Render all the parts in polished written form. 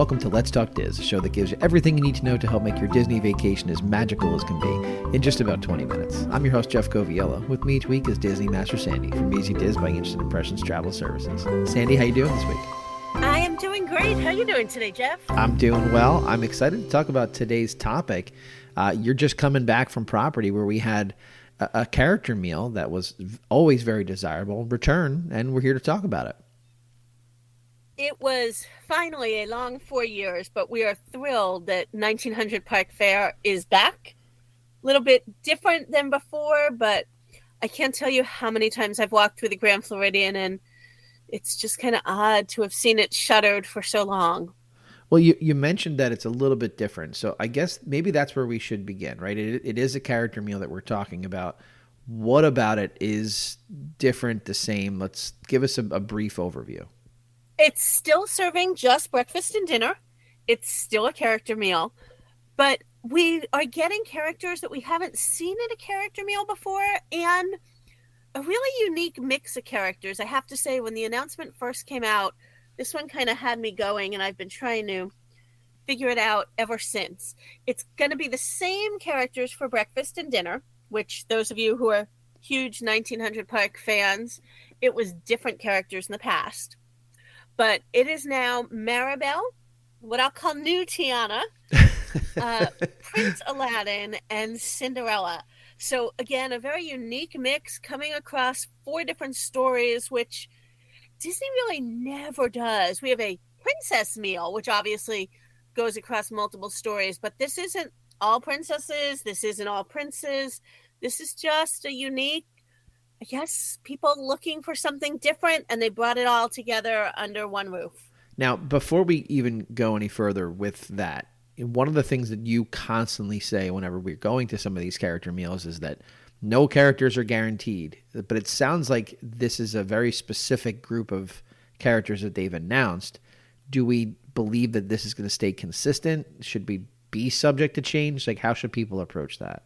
welcome to Let's Talk Diz, a show that gives you everything you need to know to help make your Disney vacation as magical as can be in just about 20 minutes. I'm your host, Jeff Coviello. With me each week is Disney Master Sandy from Easy Diz by Instant Impressions Travel Services. Sandy, how you doing this week? I am doing great. How are you doing today, Jeff? I'm doing well. I'm excited to talk about today's topic. You're just coming back from property where we had a character meal that was always very desirable return, and we're here to talk about it. It was finally a long 4 years, but we are thrilled that 1900 Park Fare is back. A little bit different than before, but I can't tell you how many times I've walked through the Grand Floridian, and it's just kind of odd to have seen it shuttered for so long. Well, you mentioned that it's a little bit different, so I guess maybe that's where we should begin, right? It is a character meal that we're talking about. What about it is different, the same? Let's give us a brief overview. It's still serving just breakfast and dinner. It's still a character meal, but we are getting characters that we haven't seen in a character meal before, and a really unique mix of characters. I have to say, when the announcement first came out, this one kind of had me going, and I've been trying to figure it out ever since. It's going to be the same characters for breakfast and dinner, which those of you who are huge 1900 Park fans, it was different characters in the past. But it is now Mirabel, what I'll call new Tiana, Prince Aladdin, and Cinderella. So again, a very unique mix coming across 4 different stories, which Disney really never does. We have a princess meal, which obviously goes across multiple stories, but this isn't all princesses. This isn't all princes. This is just a unique, I guess, people looking for something different, and they brought it all together under one roof. Now, before we even go any further with that, one of the things that you constantly say whenever we're going to some of these character meals is that no characters are guaranteed. But it sounds like this is a very specific group of characters that they've announced. Do we believe that this is going to stay consistent? Should we be subject to change? Like, how should people approach that?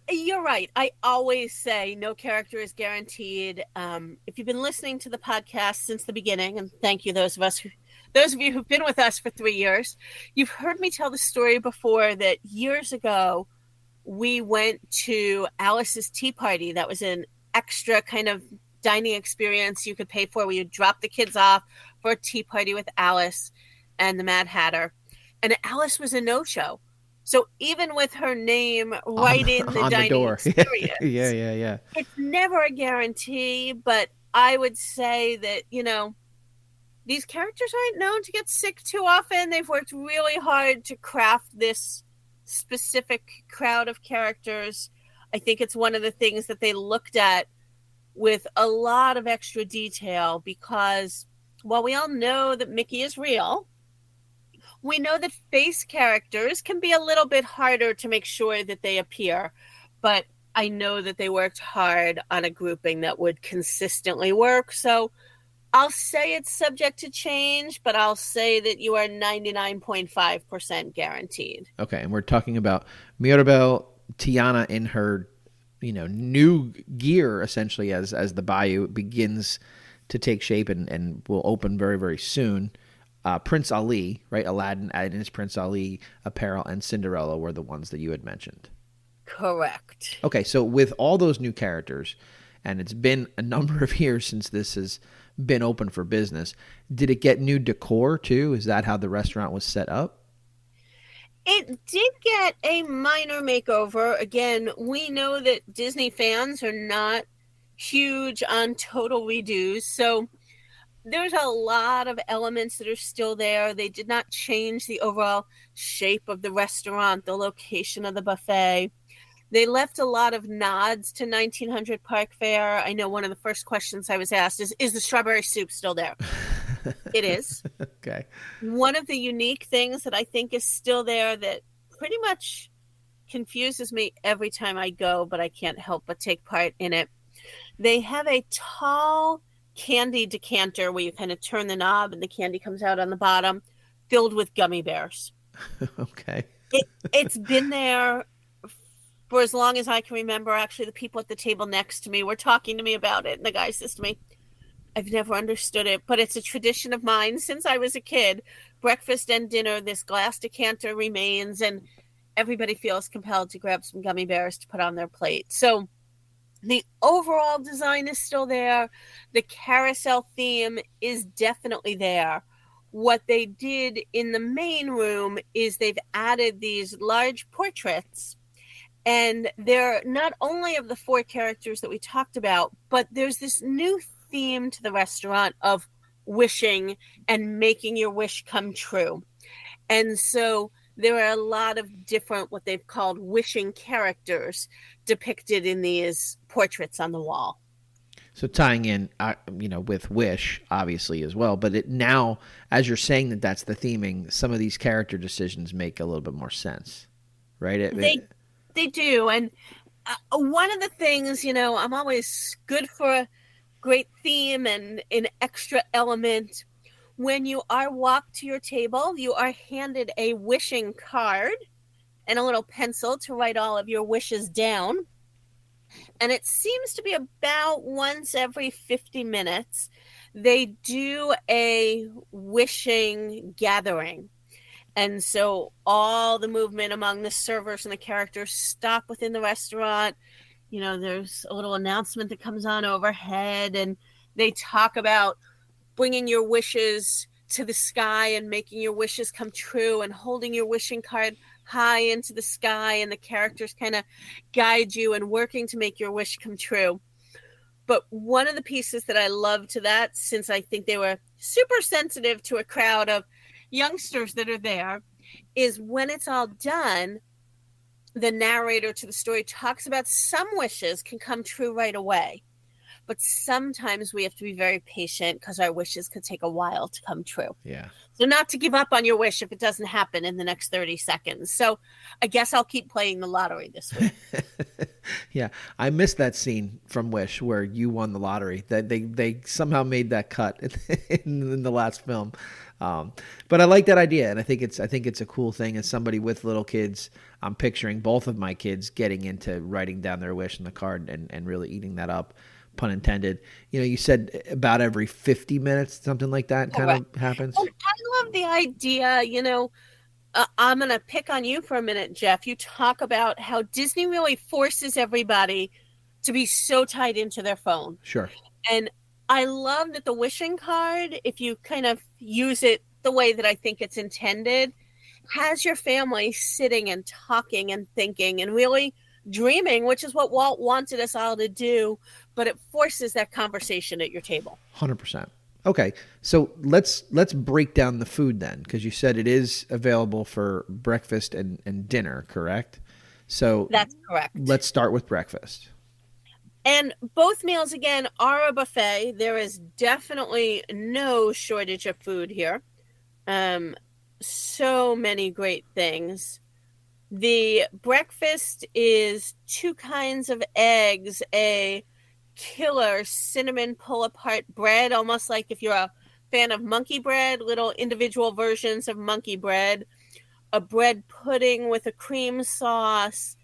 You're right. I always say no character is guaranteed. If you've been listening to the podcast since the beginning, and thank you, those of you who've been with us for 3 years, you've heard me tell the story before that years ago we went to Alice's Tea Party. That was an extra kind of dining experience you could pay for, where you drop the kids off for a tea party with Alice and the Mad Hatter. And Alice was a no-show. So even with her name right in the dining door. experience, yeah. It's never a guarantee, but I would say that, these characters aren't known to get sick too often. They've worked really hard to craft this specific crowd of characters. I think it's one of the things that they looked at with a lot of extra detail, because while we all know that Mickey is real, we know that face characters can be a little bit harder to make sure that they appear, but I know that they worked hard on a grouping that would consistently work. So I'll say it's subject to change, but I'll say that you are 99.5% guaranteed. Okay, and we're talking about Mirabel, Tiana in her, new gear, essentially, as the bayou begins to take shape and will open very, very soon. Prince Ali, right? Aladdin in his Prince Ali apparel, and Cinderella were the ones that you had mentioned. Correct. Okay, so with all those new characters, and it's been a number of years since this has been open for business, did it get new decor too? Is that how the restaurant was set up? It did get a minor makeover. Again, we know that Disney fans are not huge on total redos, so there's a lot of elements that are still there. They did not change the overall shape of the restaurant, the location of the buffet. They left a lot of nods to 1900 Park Fare. I know one of the first questions I was asked is the strawberry soup still there? It is. Okay. One of the unique things that I think is still there that pretty much confuses me every time I go, but I can't help but take part in it. They have a tall candy decanter where you kind of turn the knob and the candy comes out on the bottom, filled with gummy bears. Okay. It's been there for as long as I can remember. Actually, the people at the table next to me were talking to me about it, and the guy says to me, I've never understood it, but it's a tradition of mine since I was a kid. Breakfast and dinner, this glass decanter remains, and everybody feels compelled to grab some gummy bears to put on their plate. So the overall design is still there. The carousel theme is definitely there. What they did in the main room is they've added these large portraits, and they're not only of the 4 characters that we talked about, but there's this new theme to the restaurant of wishing and making your wish come true. And so there are a lot of different, what they've called wishing characters depicted in these portraits on the wall. So tying in, with Wish, obviously, as well. But now, as you're saying that that's the theming, some of these character decisions make a little bit more sense, right? They do. And one of the things, I'm always good for a great theme and an extra element. When you are walked to your table, you are handed a wishing card and a little pencil to write all of your wishes down. And it seems to be about once every 50 minutes, they do a wishing gathering. And so all the movement among the servers and the characters stop within the restaurant. There's a little announcement that comes on overhead, and they talk about bringing your wishes to the sky and making your wishes come true and holding your wishing card high into the sky, and the characters kind of guide you and working to make your wish come true. But one of the pieces that I love to that, since I think they were super sensitive to a crowd of youngsters that are there, is when it's all done, the narrator to the story talks about some wishes can come true right away. But sometimes we have to be very patient because our wishes could take a while to come true. Yeah. So not to give up on your wish if it doesn't happen in the next 30 seconds. So I guess I'll keep playing the lottery this week. Yeah. I missed that scene from Wish where you won the lottery. That they somehow made that cut in the last film. But I like that idea, and I think it's a cool thing. As somebody with little kids, I'm picturing both of my kids getting into writing down their wish in the card and really eating that up. Pun intended. You said about every 50 minutes, something like that kind of happens. And I love the idea, I'm going to pick on you for a minute, Jeff. You talk about how Disney really forces everybody to be so tied into their phone. Sure. And I love that the wishing card, if you kind of use it the way that I think it's intended, has your family sitting and talking and thinking and really dreaming, which is what Walt wanted us all to do, but it forces that conversation at your table. 100%. Okay, so let's break down the food then, because you said it is available for breakfast and dinner, correct? So that's correct. Let's start with breakfast. And both meals, again, are a buffet. There is definitely no shortage of food here. So many great things. The breakfast is 2 kinds of eggs, a killer cinnamon pull-apart bread, almost like if you're a fan of monkey bread, little individual versions of monkey bread, a bread pudding with a cream sauce,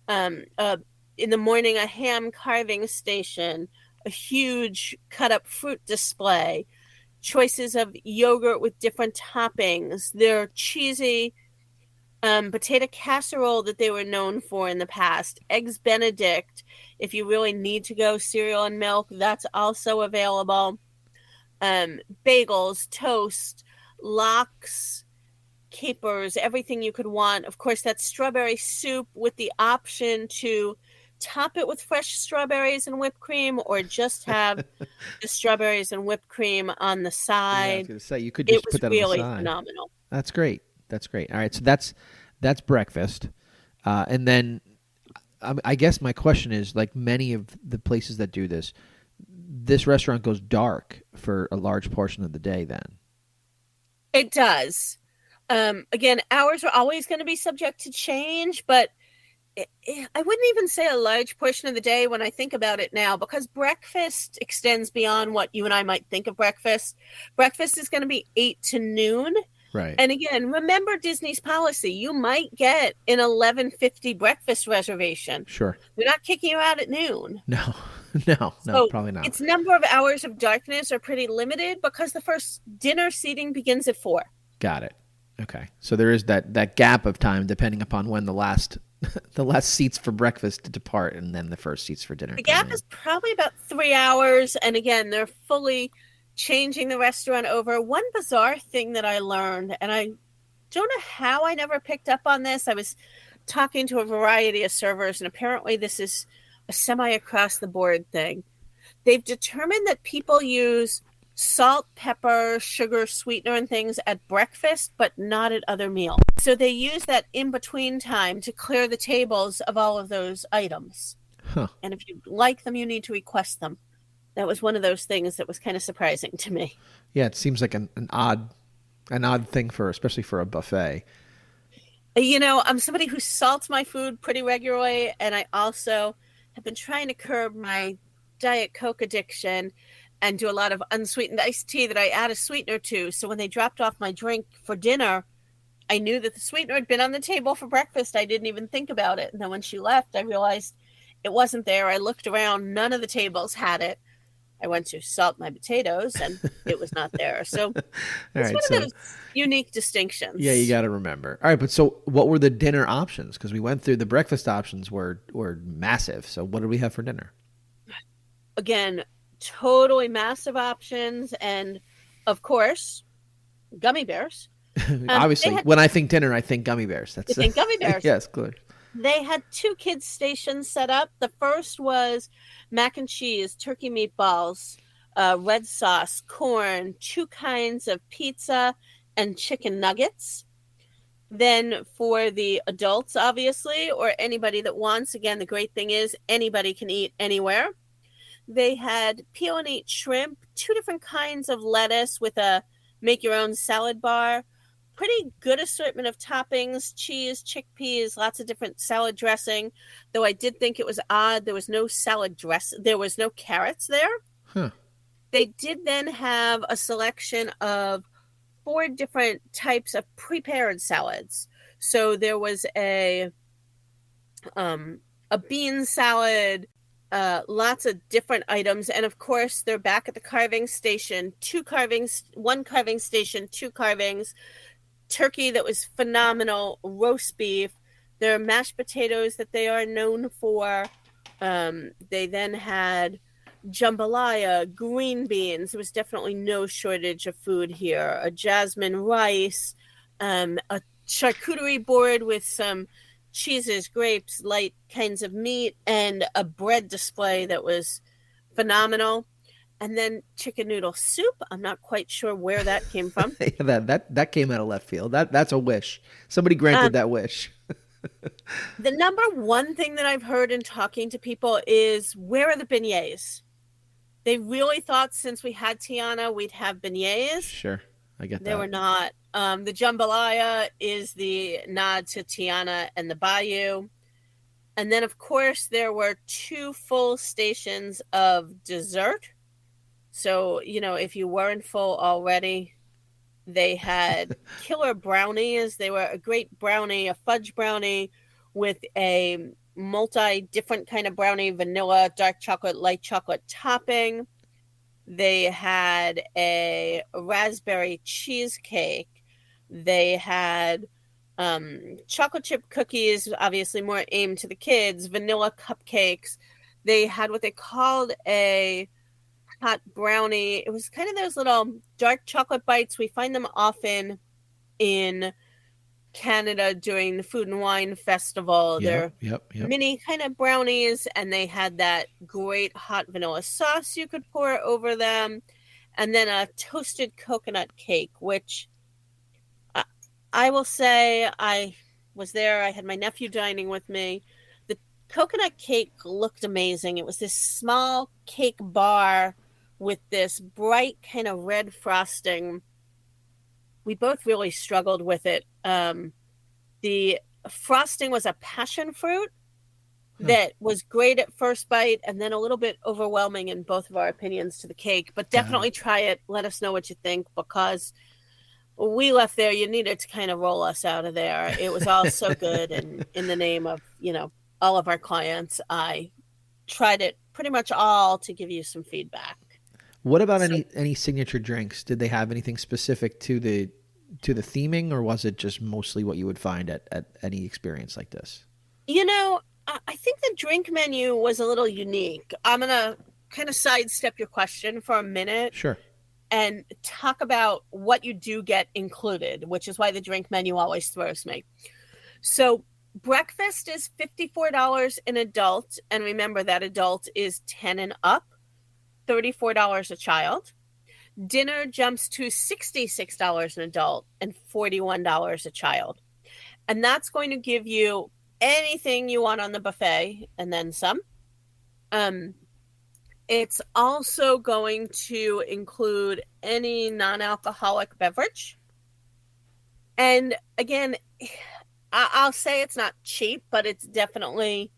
in the morning a ham carving station, a huge cut-up fruit display, choices of yogurt with different toppings, their cheesy potato casserole that they were known for in the past, eggs Benedict. If you really need to go cereal and milk, that's also available. Bagels, toast, lox, capers, everything you could want. Of course, that strawberry soup with the option to top it with fresh strawberries and whipped cream, or just have the strawberries and whipped cream on the side. Yeah, I was going to say, you could just put that on the side. It was really phenomenal. That's great. That's great. All right, so that's breakfast. And then I guess my question is, like many of the places that do this, this restaurant goes dark for a large portion of the day then. It does. Again, hours are always going to be subject to change, but I wouldn't even say a large portion of the day when I think about it now, because breakfast extends beyond what you and I might think of breakfast. Breakfast is going to be 8 to noon. Right. And again, remember Disney's policy. You might get an 11:50 breakfast reservation. Sure. They're not kicking you out at noon. No. No, So probably not. its number of hours of darkness are pretty limited because the first dinner seating begins at 4. Got it. Okay. So there is that gap of time depending upon when the last the last seats for breakfast depart and then the first seats for dinner The come gap in. is probably about 3 hours. And again, they're fully changing the restaurant over. One bizarre thing that I learned, and I don't know how I never picked up on this. I was talking to a variety of servers, and apparently this is a semi across the board thing. They've determined that people use salt, pepper, sugar, sweetener, and things at breakfast, but not at other meals. So they use that in between time to clear the tables of all of those items. Huh. And if you like them, you need to request them. That was one of those things that was kind of surprising to me. Yeah, it seems like an odd thing for especially for a buffet. I'm somebody who salts my food pretty regularly, and I also have been trying to curb my Diet Coke addiction and do a lot of unsweetened iced tea that I add a sweetener to. So when they dropped off my drink for dinner, I knew that the sweetener had been on the table for breakfast. I didn't even think about it. And then when she left, I realized it wasn't there. I looked around. None of the tables had it. I went to salt my potatoes and it was not there. So it's one of those unique distinctions. Yeah, you got to remember. All right, but so what were the dinner options? Because we went through the breakfast options were massive. So what did we have for dinner? Again, totally massive options. And of course, gummy bears. Obviously, when I think dinner, I think gummy bears. You think gummy bears? Yes, clear. They had 2 kids' stations set up. The first was mac and cheese, turkey meatballs, red sauce, corn, 2 kinds of pizza, and chicken nuggets. Then for the adults, obviously, or anybody that wants, again, the great thing is anybody can eat anywhere. They had peel and eat shrimp, 2 different kinds of lettuce with a make your own salad bar. Pretty good assortment of toppings, cheese, chickpeas, lots of different salad dressing. Though I did think it was odd, there was no salad dress. There was no carrots there. Huh. They did then have a selection of 4 different types of prepared salads. So there was a bean salad, lots of different items. And of course, they're back at the carving station. 2 carvings, 1 carving station, 2 carvings. Turkey that was phenomenal, roast beef, their mashed potatoes that they are known for. They then had jambalaya, green beans. There was definitely no shortage of food here. A jasmine rice, a charcuterie board with some cheeses, grapes, light kinds of meat, and a bread display that was phenomenal. And then chicken noodle soup. I'm not quite sure where that came from. that came out of left field. That's a wish. Somebody granted that wish. The number one thing that I've heard in talking to people is, where are the beignets? They really thought since we had Tiana, we'd have beignets. Sure, I get that. They were not. The jambalaya is the nod to Tiana and the Bayou. And then, of course, there were 2 full stations of dessert. So, if you weren't full already, they had killer brownies. They were a great brownie, a fudge brownie with a multi-different kind of brownie, vanilla, dark chocolate, light chocolate topping. They had a raspberry cheesecake. They had chocolate chip cookies, obviously more aimed to the kids, vanilla cupcakes. They had what they called a hot brownie. It was kind of those little dark chocolate bites. We find them often in Canada during the Food and Wine Festival. They're mini kind of brownies, and they had that great hot vanilla sauce you could pour over them, and then a toasted coconut cake, which I will say, I was there. I had my nephew dining with me. The coconut cake looked amazing. It was this small cake bar with this bright kind of red frosting. We both really struggled with it. The frosting was a passion fruit that was great at first bite and then a little bit overwhelming in both of our opinions to the cake. But definitely try it. Let us know what you think, because we left there. You needed to kind of roll us out of there. It was all so good. And in the name of, all of our clients, I tried it pretty much all to give you some feedback. What about So, any signature drinks? Did they have anything specific to the theming, or was it just mostly what you would find at any experience like this? I think the drink menu was a little unique. I'm going to kind of sidestep your question for a minute Sure. and talk about what you do get included, which is why the drink menu always throws me. So breakfast is $54 an adult. And remember that adult is 10 and up, $34 a child. Dinner jumps to $66 an adult and $41 a child. And that's going to give you anything you want on the buffet and then some. It's also going to include any non-alcoholic beverage. And again, I'll say it's not cheap, but it's definitely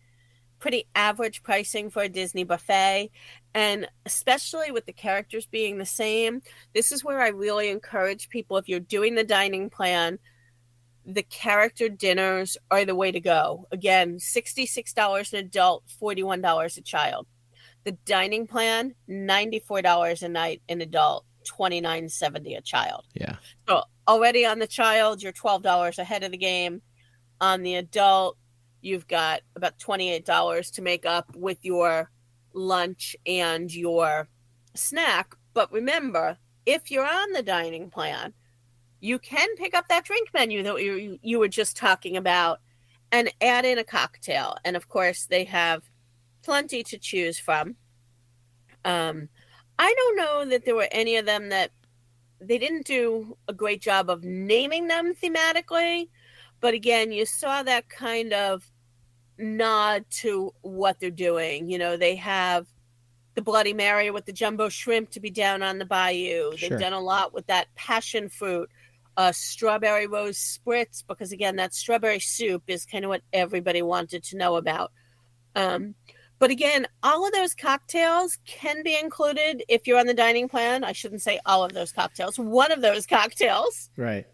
pretty average pricing for a Disney buffet. And especially with the characters being the same, this is where I really encourage people, if you're doing the dining plan, the character dinners are the way to go. Again, $66 an adult, $41 a child. The dining plan, $94 a night an adult, $29.70 a child. Yeah. So already on the child, you're $12 ahead of the game. On the adult, you've got about $28 to make up with your lunch and your snack. But remember, if you're on the dining plan, you can pick up that drink menu that you were just talking about and add in a cocktail. And of course, they have plenty to choose from. I don't know that there were any of them that they didn't do a great job of naming them thematically. But again, you saw that kind of nod to what they're doing. They have the Bloody Mary with the jumbo shrimp to be down on the bayou. Sure. They've done a lot with that passion fruit, strawberry rose spritz, because again, that strawberry soup is kind of what everybody wanted to know about. But again, all of those cocktails can be included if you're on the dining plan. I shouldn't say all of those cocktails. One of those cocktails. Right.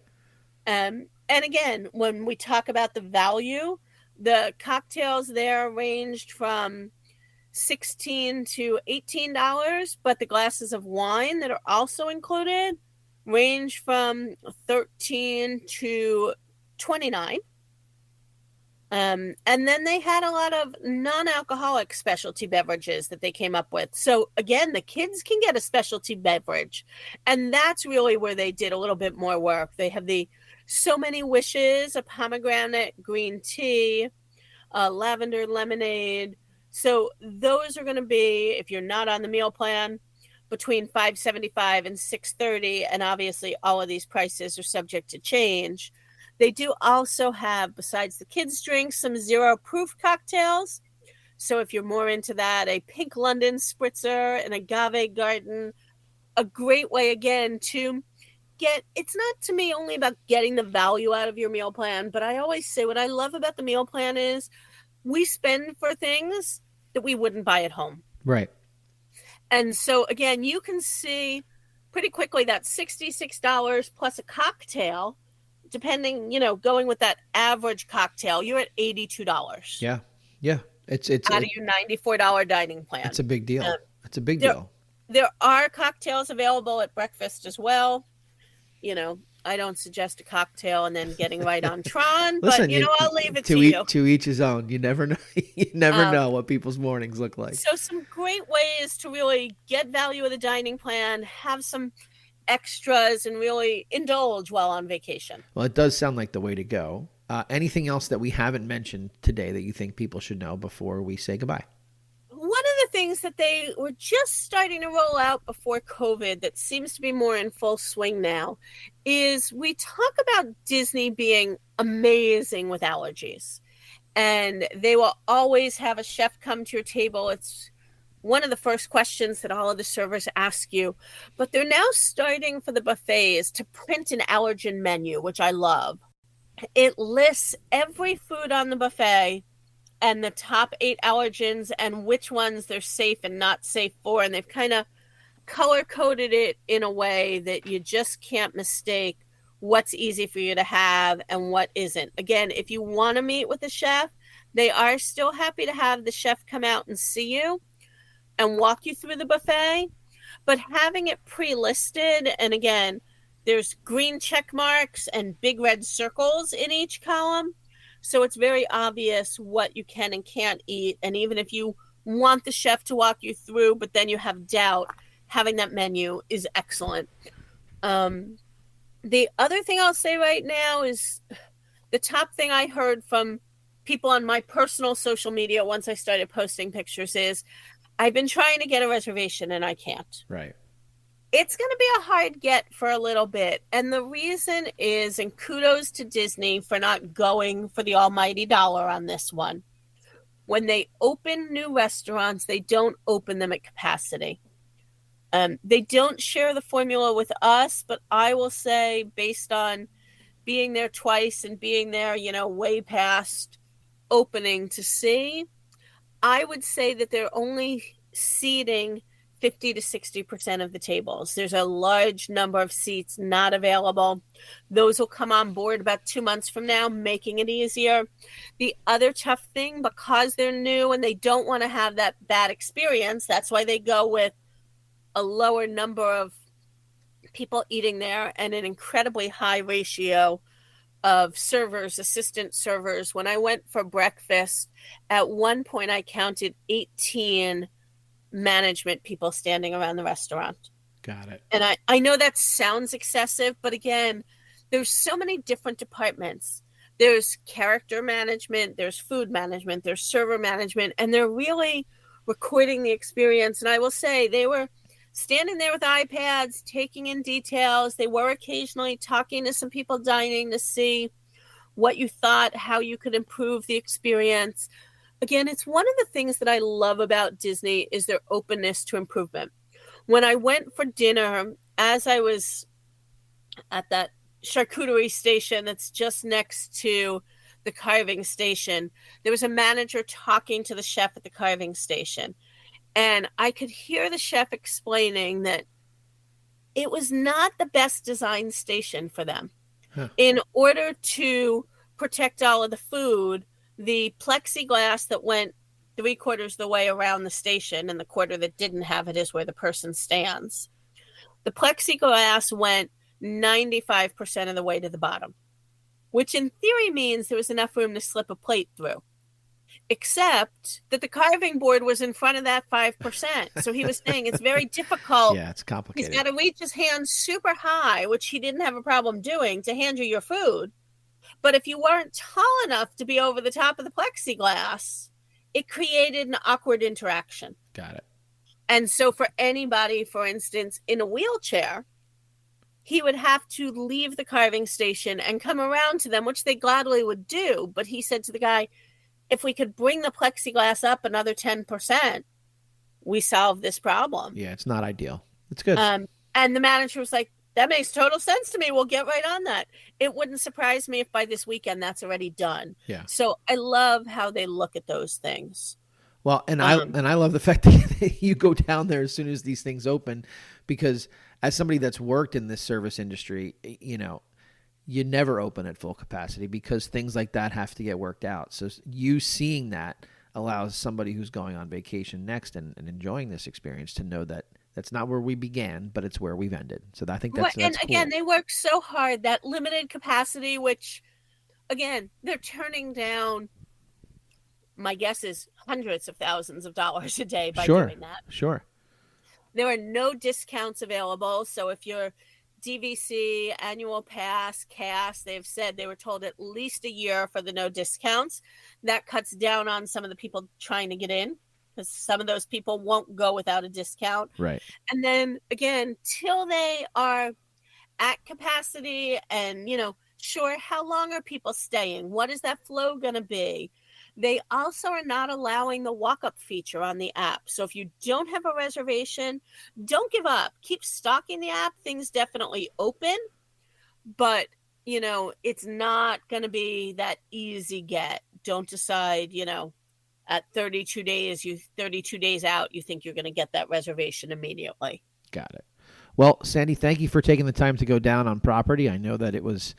And again, when we talk about the value, the cocktails there ranged from $16 to $18, but the glasses of wine that are also included range from $13 to $29. And then they had a lot of non-alcoholic specialty beverages that they came up with. So again, the kids can get a specialty beverage. And that's really where they did a little bit more work. They have the So Many Wishes, a pomegranate green tea, lavender lemonade. So those are going to be, if you're not on the meal plan, between $5.75 and $6.30. And obviously all of these prices are subject to change. They do also have, besides the kids' drinks, some zero proof cocktails. So if you're more into that, a Pink London spritzer, an agave garden, a great way again to get, it's not to me only about getting the value out of your meal plan, but I always say what I love about the meal plan is we spend for things that we wouldn't buy at home. Right. And so again, you can see pretty quickly that $66 plus a cocktail, depending, going with that average cocktail, you're at $82. Yeah. Yeah. It's out of your $94 dining plan. It's a big deal. It's a big deal. There are cocktails available at breakfast as well. I don't suggest a cocktail and then getting right on Tron, Listen, but I'll leave it to you. To each his own. You never know. You never know what people's mornings look like. So some great ways to really get value of the dining plan, have some extras, and really indulge while on vacation. Well, it does sound like the way to go. Anything else that we haven't mentioned today that you think people should know before we say goodbye? One of the things that they were just starting to roll out before COVID that seems to be more in full swing now is we talk about Disney being amazing with allergies. And they will always have a chef come to your table. It's one of the first questions that all of the servers ask you. But they're now starting for the buffets to print an allergen menu, which I love. It lists every food on the buffet and the top 8 allergens and which ones they're safe and not safe for. And they've kind of color-coded it in a way that you just can't mistake what's easy for you to have and what isn't. Again, if you want to meet with a chef, they are still happy to have the chef come out and see you. and walk you through the buffet, but having it pre-listed, and again, there's green check marks and big red circles in each column, so it's very obvious what you can and can't eat. And even if you want the chef to walk you through, but then you have doubt, having that menu is excellent. The other thing I'll say right now is the top thing I heard from people on my personal social media once I started posting pictures is, I've been trying to get a reservation and I can't. Right. It's going to be a hard get for a little bit. And the reason is, and kudos to Disney for not going for the almighty dollar on this one. When they open new restaurants, they don't open them at capacity. They don't share the formula with us, but I will say, based on being there twice and being there, way past opening to see, I would say that they're only seating 50 to 60% of the tables. There's a large number of seats not available. Those will come on board about 2 months from now, making it easier. The other tough thing, because they're new and they don't want to have that bad experience, that's why they go with a lower number of people eating there and an incredibly high ratio of servers, assistant servers. When I went for breakfast, at one point I counted 18 management people standing around the restaurant. Got it. And I know that sounds excessive, but again, there's so many different departments. There's character management, there's food management, there's server management, and they're really recording the experience. And I will say, they were standing there with iPads, taking in details. They were occasionally talking to some people dining to see what you thought, how you could improve the experience. Again, it's one of the things that I love about Disney is their openness to improvement. When I went for dinner, as I was at that charcuterie station that's just next to the carving station, there was a manager talking to the chef at the carving station. And I could hear the chef explaining that it was not the best designed station for them. Huh. In order to protect all of the food, the plexiglass that went 3/4 of the way around the station and the quarter that didn't have it is where the person stands. The plexiglass went 95% of the way to the bottom, which in theory means there was enough room to slip a plate through. Except that the carving board was in front of that 5%. So he was saying it's very difficult. Yeah, it's complicated. He's got to reach his hand super high, which he didn't have a problem doing, to hand you your food. But if you weren't tall enough to be over the top of the plexiglass, it created an awkward interaction. Got it. And so for anybody, for instance, in a wheelchair, he would have to leave the carving station and come around to them, which they gladly would do. But he said to the guy, if we could bring the plexiglass up another 10%, we solve this problem. Yeah, it's not ideal. It's good. And the manager was like, that makes total sense to me. We'll get right on that. It wouldn't surprise me if by this weekend that's already done. Yeah. So I love how they look at those things. Well, and I love the fact that you go down there as soon as these things open, because as somebody that's worked in this service industry, you never open at full capacity because things like that have to get worked out. So you seeing that allows somebody who's going on vacation next and enjoying this experience to know that that's not where we began, but it's where we've ended. So I think that's and cool. Again, they work so hard, that limited capacity, which again, they're turning down, my guess is hundreds of thousands of dollars a day by doing that. Sure. There are no discounts available. So if you're DVC, annual pass, CAS, they've said they were told at least a year for the no discounts. That cuts down on some of the people trying to get in, because some of those people won't go without a discount. Right. And then again, till they are at capacity and, sure, how long are people staying? What is that flow going to be? They also are not allowing the walk-up feature on the app. So if you don't have a reservation, don't give up. Keep stalking the app. Things definitely open, but, it's not going to be that easy get. Don't decide, at 32 days out, you think you're going to get that reservation immediately. Got it. Well, Sandy, thank you for taking the time to go down on property. I know that it was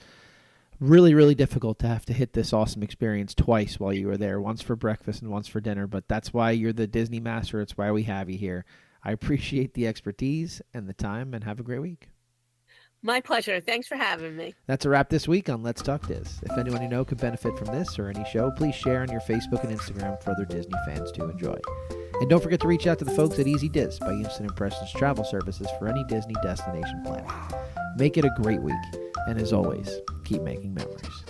really, really difficult to have to hit this awesome experience twice while you were there, once for breakfast and once for dinner. But that's why you're the Disney master. It's why we have you here. I appreciate the expertise and the time, and have a great week. My pleasure. Thanks for having me. That's a wrap this week on Let's Talk Diz. If anyone you know could benefit from this or any show, please share on your Facebook and Instagram for other Disney fans to enjoy. And don't forget to reach out to the folks at Easy Diz by Instant Impressions Travel Services for any Disney destination planning. Make it a great week, and as always, keep making memories.